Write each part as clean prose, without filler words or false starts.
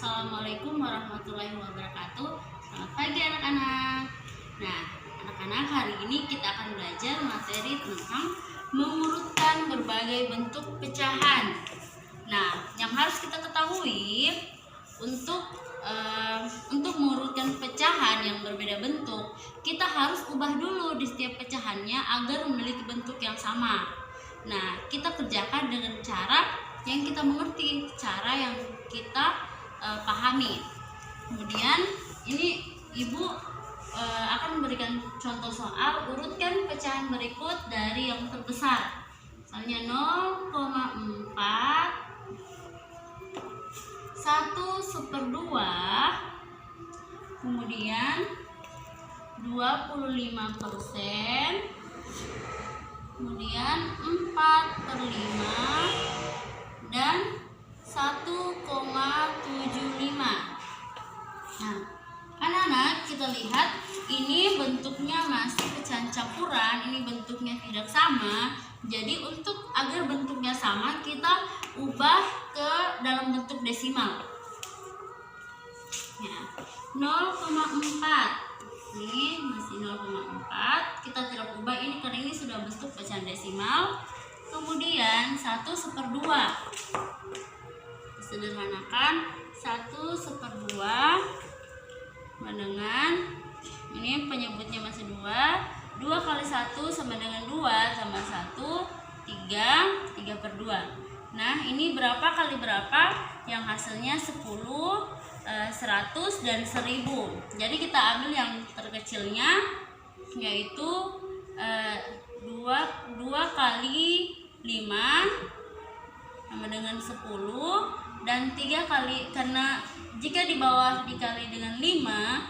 Assalamualaikum warahmatullahi wabarakatuh. Selamat pagi anak-anak. Nah, anak-anak, hari ini kita akan belajar materi tentang mengurutkan berbagai bentuk pecahan. Nah, yang harus kita ketahui untuk mengurutkan pecahan yang berbeda bentuk, kita harus ubah dulu di setiap pecahannya agar memiliki bentuk yang sama. Nah, kita kerjakan dengan cara yang kita mengerti, cara yang kita pahami. Kemudian ini ibu akan memberikan contoh soal urutkan pecahan berikut dari yang terbesar. Misalnya 0,4, 1/2, kemudian 25%, kemudian 4/5 dan 1,75. Nah, anak-anak, kita lihat ini bentuknya masih pecahan campuran, ini bentuknya tidak sama. Jadi untuk agar bentuknya sama, kita ubah ke dalam bentuk desimal. Ya, 0,4. Ini masih 0,4. Kita tidak ubah ini karena ini sudah bentuk pecahan desimal. Kemudian 1/2. Sederhanakan 1/2 dengan ini penyebutnya masih 2 kali 1 sama dengan 2 tambah 1, 3/2. Nah, ini berapa kali berapa? Yang hasilnya 10, 100 dan 1000. Jadi kita ambil yang terkecilnya, yaitu 2 kali 5 sama dengan 10, dan 3 kali, karena jika di bawah dikali dengan 5,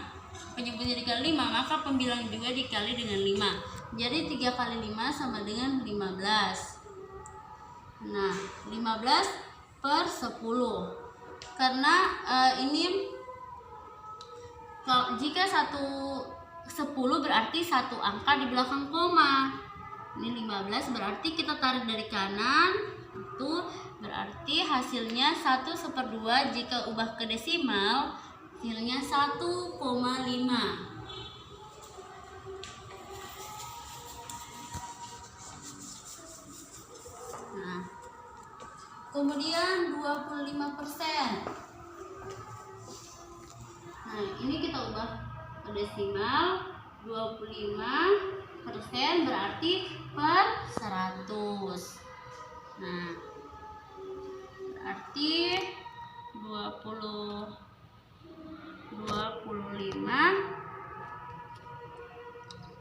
penyebutnya dikali 5, maka pembilang juga dikali dengan 5. Jadi 3 kali 5 sama dengan 15. Nah, 15/10. Karena ini jika 10 berarti satu angka di belakang koma. Ini 15 berarti kita tarik dari kanan, itu berarti hasilnya 1/2. Jika ubah ke desimal, hasilnya 1,5. Nah, kemudian 25%. Nah, ini kita ubah ke desimal. 25% berarti per 100. Nah, berarti 25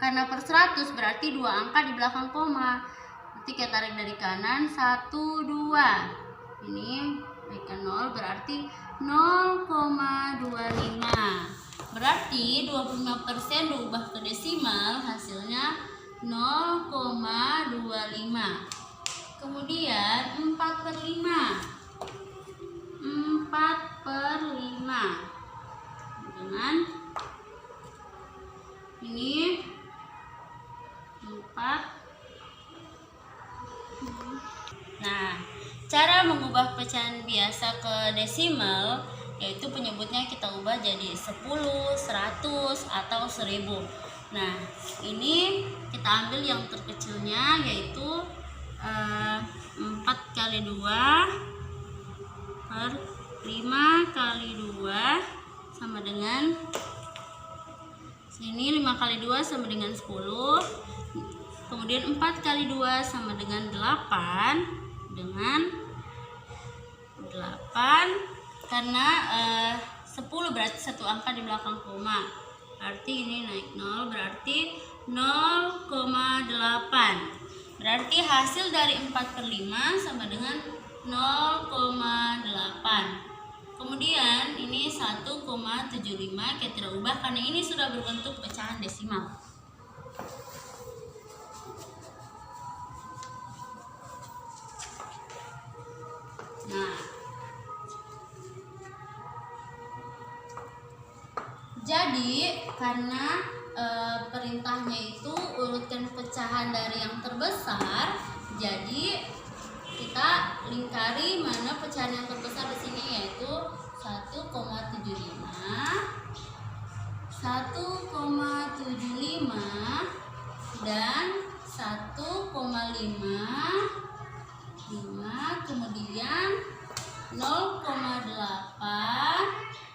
karena per 100 berarti 2 angka di belakang koma. Nanti kita tarik dari kanan 1, 2. Ini berikan 0 berarti 0,25. Berarti 25% diubah ke desimal, hasilnya 0,25. Kemudian 4/5. 4/5 dengan ini 4. Nah, cara mengubah pecahan biasa ke desimal yaitu penyebutnya kita ubah jadi 10, 100 atau 1000. Nah, ini kita ambil yang terkecilnya yaitu 4 kali 2 per 5 kali 2 sama dengan sini, 5 kali 2 sama dengan 10. Kemudian 4 kali 2 sama dengan 8 karena 10 berarti satu angka di belakang koma. Berarti ini naik 0 berarti 0,8. Berarti hasil dari 4/5 sama dengan 0,8. Kemudian ini 1,75 kita tidak ubah karena ini sudah berbentuk pecahan desimal. Nah, jadi karena perintahnya itu urutkan pecahan dari yang terbesar, jadi kita lingkari mana pecahan yang terbesar di sini, yaitu 1,5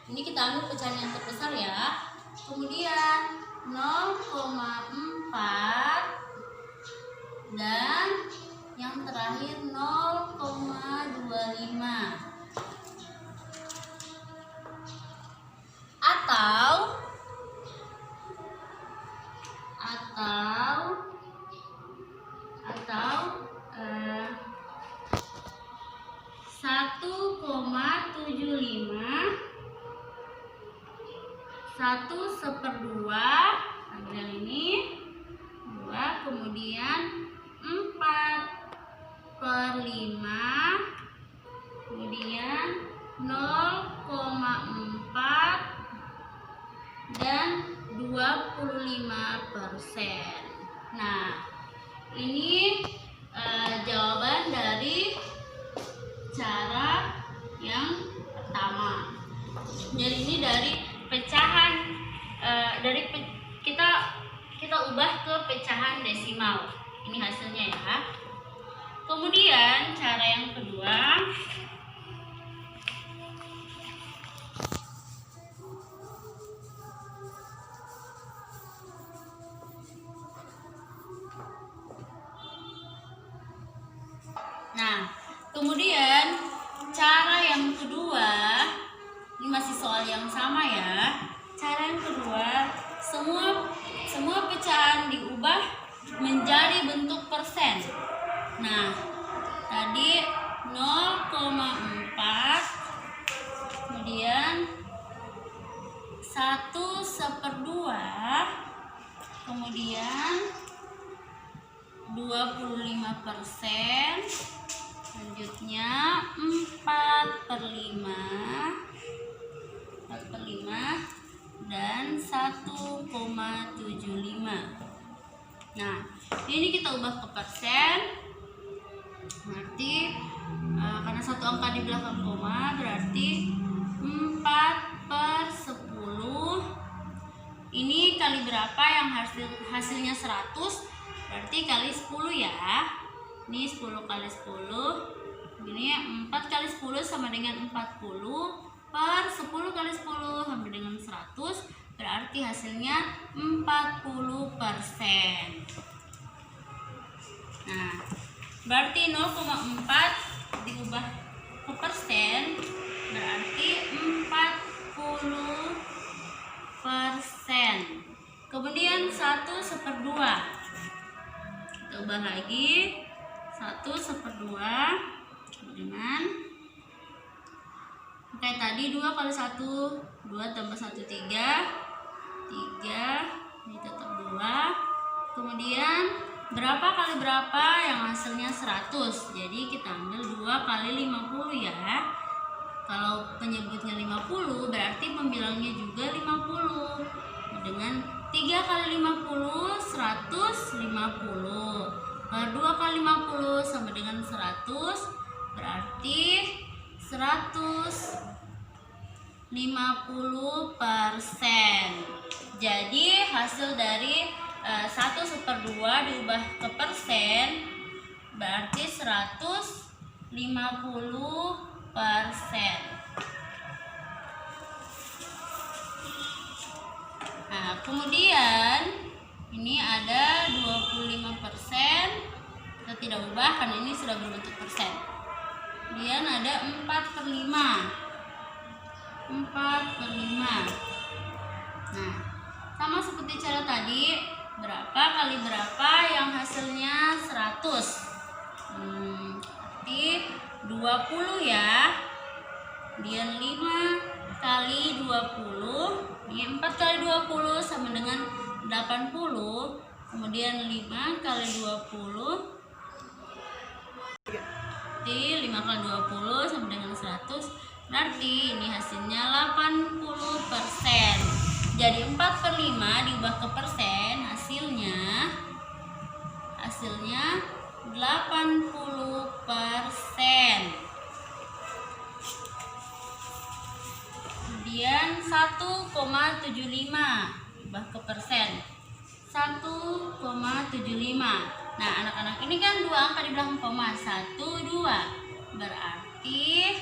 Ini kita ambil pecahan yang terbesar ya. Kemudian 0,4 dan yang terakhir 0,25. Atau 1,75 1/2 ambil ini 2, kemudian 4/5, kemudian 0,4 dan 25%. Nah, ini jawaban dari cara yang pertama. Jadi ini dari pecahan kita ubah ke pecahan desimal. Ini hasilnya ya. Kemudian cara yang kedua, kemudian cara yang kedua, ini masih soal yang sama ya. Cara yang kedua, semua pecahan diubah menjadi bentuk persen. Nah, tadi 0,4, kemudian 1/2, kemudian 25%, selanjutnya 4/5 dan 1,75. Nah, ini kita ubah ke persen. Berarti karena satu angka di belakang koma, berarti 4/10. Ini kali berapa yang hasilnya 100? Berarti kali 10 ya. Ini 10 kali 10. Ini 4 kali 10 sama dengan 40. Per 10 kali 10 sama dengan 100. Berarti hasilnya 40%. Nah, berarti 0,4 diubah ke persen, berarti 40%. Kemudian 1/2. Kita ubah lagi 1/2 dengan kayak tadi 2 kali 1, 2 tambah 1, 3, ini tetap 2. Kemudian berapa kali berapa yang hasilnya 100. Jadi kita ambil 2 kali 50 ya. Kalau penyebutnya 50 berarti pembilangnya juga 50. Dengan 3 kali 50 150. 2 kali 50 sama dengan 100, berarti 150%. Jadi hasil dari 1/2 diubah ke persen, berarti 150%. Nah, kemudian ini ada 25%. Kita tidak ubah karena ini sudah berbentuk persen. Kemudian ada 4/5. Nah, sama seperti cara tadi, berapa kali berapa yang hasilnya 100. Berarti 20 ya. Kemudian 5 kali 20. Ini 4 kali 20 sama dengan 80. Kemudian 5 kali 20. Berarti 5 kali 20 sama dengan 100. Berarti ini hasilnya 80%. Jadi 4/5 diubah ke persen, hasilnya 80%. Kemudian 1,75 diubah ke persen, 1,75. Nah, anak-anak, ini kan dua angka di belakang koma, 1, 2. Berarti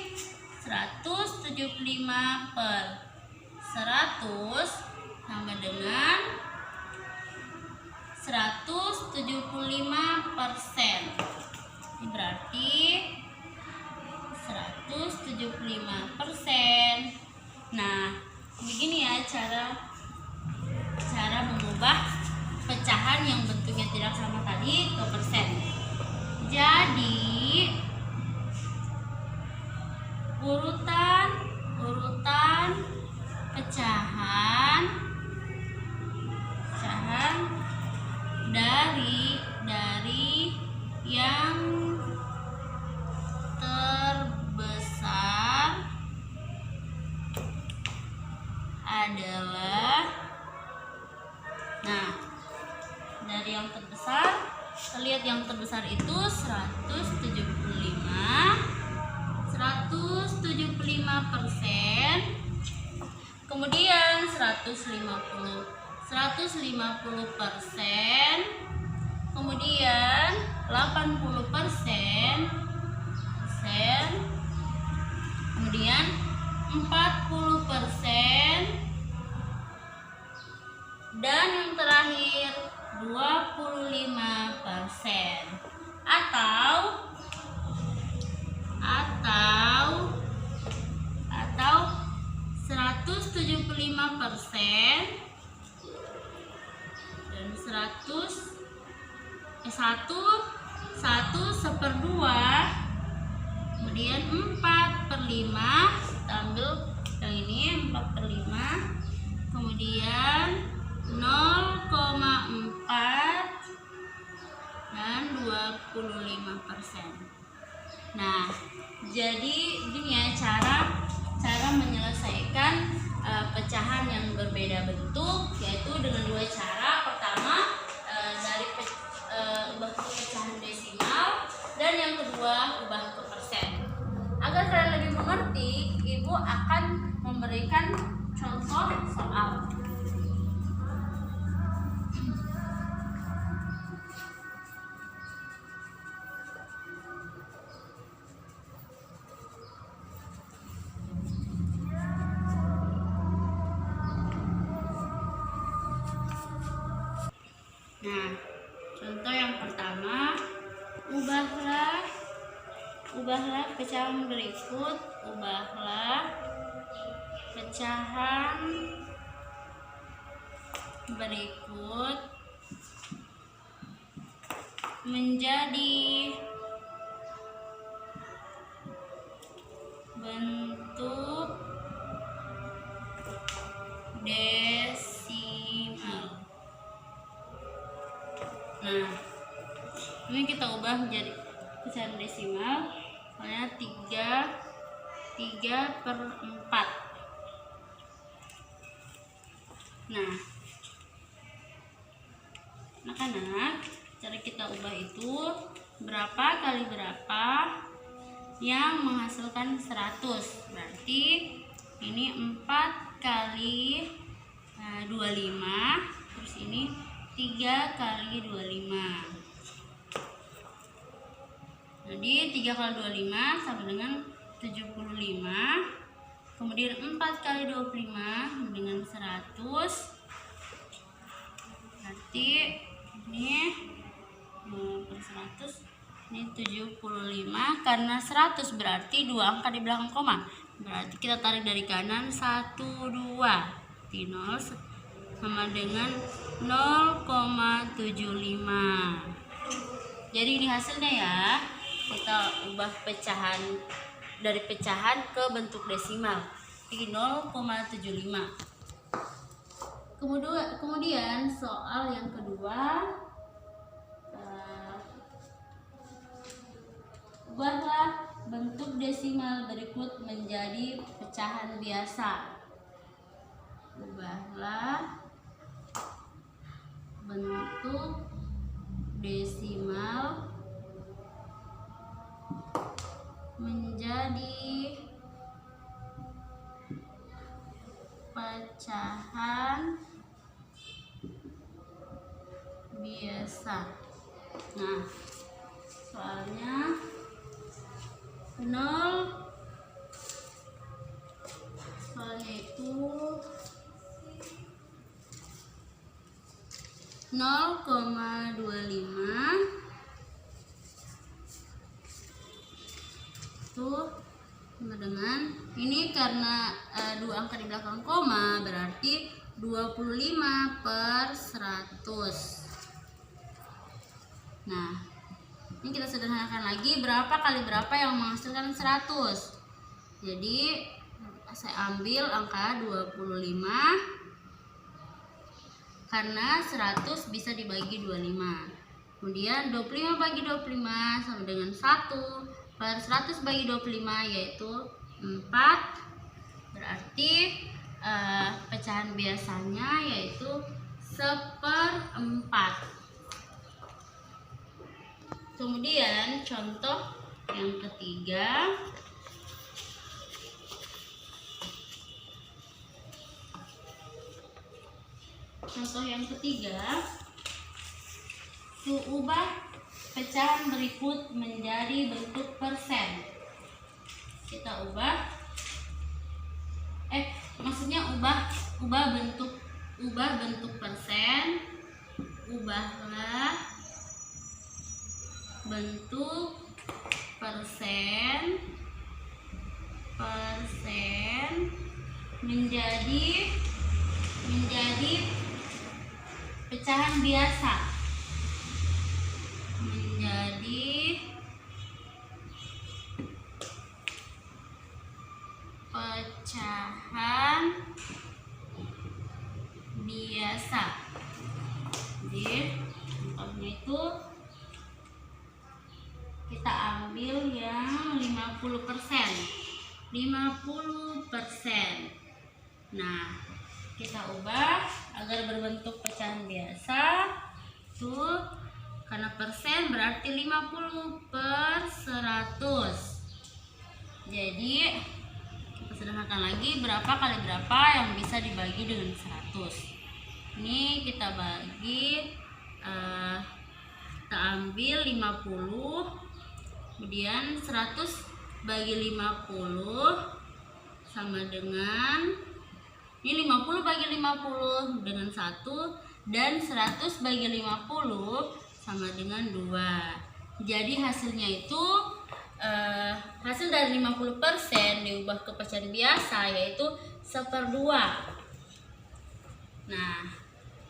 175 100 sama dengan 175%. Ini berarti 175%. Nah, begini ya cara mengubah pecahan yang bentuknya tidak sama tadi ke persen. Jadi urutan pecahan dari yang terbesar adalah, nah, dari yang terbesar, kita lihat yang terbesar itu 175%, kemudian 150%, kemudian 80%, kemudian 40%, dan yang terakhir 25%, atau 175% dan 1/2, kemudian 4/5, kita ambil yang ini 4/5, kemudian 0,4 dan 25%. Nah, jadi ini ya cara menyelesaikan pecahan yang berbeda bentuk, yaitu dengan dua cara. Pertama, dari ubah ke pecahan desimal, dan yang kedua ubah ke persen. Agar kalian lebih mengerti, Ibu akan memberikan contoh soal. Nah, contoh yang pertama, ubahlah pecahan berikut, menjadi bentuk desimal. Nah, ini kita ubah menjadi pecahan desimal, soalnya 3/4. Nah, anak-anak, cara kita ubah itu berapa kali berapa yang menghasilkan 100. Berarti ini 4 kali 25, terus ini 3 kali 25. Jadi 3 kali 25 sama dengan 75. Kemudian 4 kali 25 dengan 100. Berarti ini per 100, ini 75, karena 100 berarti 2 angka di belakang koma. Berarti kita tarik dari kanan 1, 2. 0 sama dengan 0,75. Jadi ini hasilnya ya. Kita ubah pecahan dari pecahan ke bentuk desimal, di 0,75. Kemudian soal yang kedua, ubahlah bentuk desimal berikut menjadi pecahan biasa. Ubahlah bentuk desimal menjadi pecahan biasa. Nah, soalnya 0, soalnya itu 0,25 tuh sama dengan ini, karena dua angka di belakang koma berarti 25/100. Nah, ini kita sederhanakan lagi, berapa kali berapa yang menghasilkan 100. Jadi saya ambil angka 25 karena 100 bisa dibagi 25. Kemudian 25 bagi 25 sama dengan 1/100 bagi 25 yaitu 4. Berarti pecahan biasanya yaitu 1/4. Kemudian contoh yang ketiga, ubah pecahan berikut menjadi bentuk persen. Kita ubah bentuk persen. Ubahlah bentuk persen menjadi pecahan biasa. Jadi contohnya itu kita ambil yang 50%. Nah, kita ubah agar berbentuk pecahan biasa tuh, karena persen berarti 50/100. Jadi kita sederhanakan lagi, berapa kali berapa yang bisa dibagi dengan 100. Ini kita bagi, kita ambil 50, kemudian 100 bagi 50 sama dengan ini 50 bagi 50 dengan 1, dan 100 bagi 50 sama dengan 2. Jadi hasilnya itu hasil dari 50% diubah ke pecahan biasa yaitu 1/2. Nah,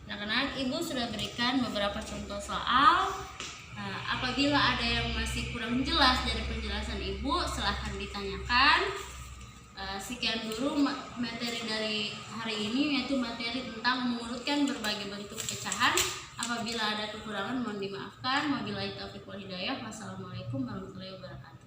anak-anak, Ibu sudah berikan beberapa contoh soal. Apabila ada yang masih kurang jelas dari penjelasan Ibu, silahkan ditanyakan. Sekian dulu materi dari hari ini, yaitu materi tentang mengurutkan berbagai bentuk pecahan. Apabila ada kekurangan mohon dimaafkan. Wabillahi taufiq wal hidayah. Wassalamualaikum warahmatullahi wabarakatuh.